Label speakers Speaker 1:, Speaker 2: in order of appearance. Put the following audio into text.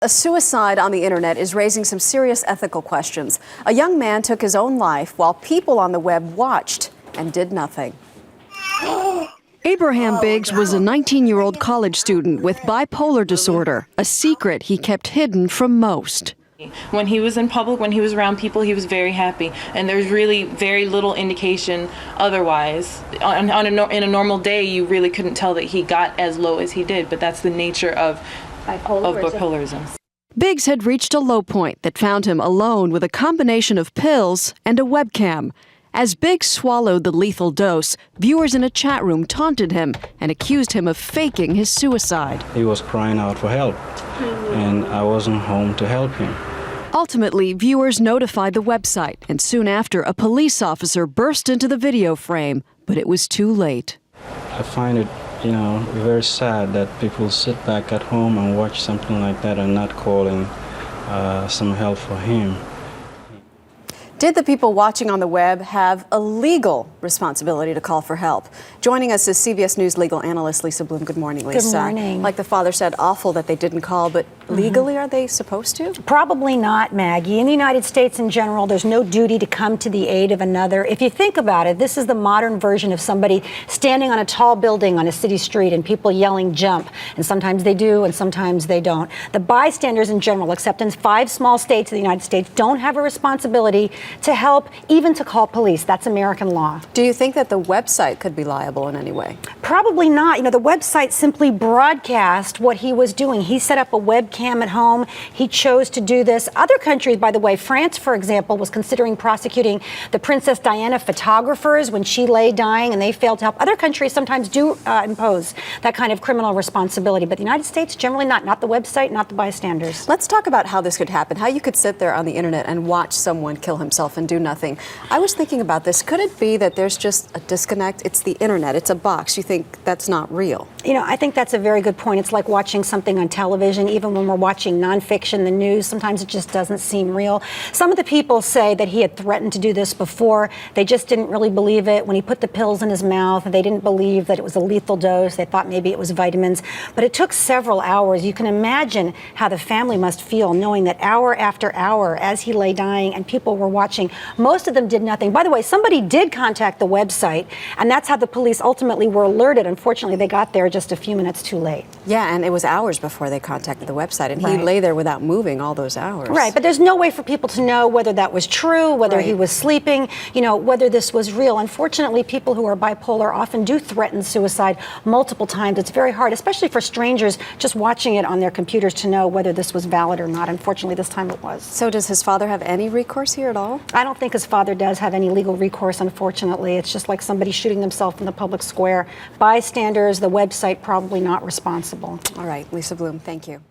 Speaker 1: A suicide on the internet is raising some serious ethical questions. A young man took his own life while people on the web watched and did nothing.
Speaker 2: Abraham Biggs was a 19-year-old college student with bipolar disorder, a secret he kept hidden from most.
Speaker 3: When he was in public, when he was around people, he was very happy, and there's really very little indication otherwise. In a normal day, you really couldn't tell that he got as low as he did, but that's the nature of bipolarism.
Speaker 2: Biggs had reached a low point that found him alone with a combination of pills and a webcam. As Biggs swallowed the lethal dose, viewers in a chat room taunted him and accused him of faking his suicide.
Speaker 4: He was crying out for help, and I wasn't home to help him.
Speaker 2: Ultimately, viewers notified the website, and soon after, a police officer burst into the video frame, but it was too late.
Speaker 4: I find it, very sad that people sit back at home and watch something like that and not calling some help for him.
Speaker 1: Did the people watching on the web have a legal responsibility to call for help? Joining us is CBS News legal analyst Lisa Bloom. Good morning, Lisa.
Speaker 5: Good morning.
Speaker 1: Like the father said, awful that they didn't call, but legally are they supposed to?
Speaker 5: Probably not, Maggie. In the United States in general, there's no duty to come to the aid of another. If you think about it, this is the modern version of somebody standing on a tall building on a city street and people yelling jump. And sometimes they do and sometimes they don't. The bystanders in general, except in 5 small states of the United States, don't have a responsibility to help, even to call police. That's American law.
Speaker 1: Do you think that the website could be liable in any way?
Speaker 5: Probably not. The website simply broadcast what he was doing. He set up a webcam at home. He chose to do this. Other countries, by the way, France, for example, was considering prosecuting the Princess Diana photographers when she lay dying and they failed to help. Other countries sometimes do impose that kind of criminal responsibility, but the United States generally not the website, not the bystanders.
Speaker 1: Let's talk about how this could happen, how you could sit there on the internet and watch someone kill himself and do nothing. I was thinking about this. Could it be that there's just a disconnect? It's the internet. It's a box. You think that's not real?
Speaker 5: I think that's a very good point. It's like watching something on television. Even when we're watching nonfiction, the news, sometimes it just doesn't seem real. Some of the people say that he had threatened to do this before. They just didn't really believe it. When he put the pills in his mouth, they didn't believe that it was a lethal dose. They thought maybe it was vitamins. But it took several hours. You can imagine how the family must feel knowing that hour after hour as he lay dying and people were watching. Most of them did nothing. By the way, somebody did contact the website, and that's how the police ultimately were alerted. Unfortunately, they got there just a few minutes too late.
Speaker 1: Yeah, and it was hours before they contacted the website, and
Speaker 5: Right.
Speaker 1: he lay there without moving all those hours.
Speaker 5: Right, but there's no way for people to know whether that was true, whether he was sleeping, whether this was real. Unfortunately, people who are bipolar often do threaten suicide multiple times. It's very hard, especially for strangers just watching it on their computers, to know whether this was valid or not. Unfortunately, this time it was.
Speaker 1: So does his father have any recourse here at all?
Speaker 5: I don't think his father does have any legal recourse, unfortunately. It's just like somebody shooting themselves in the public square. Bystanders, the website, probably not responsible.
Speaker 1: All right, Lisa Bloom, thank you.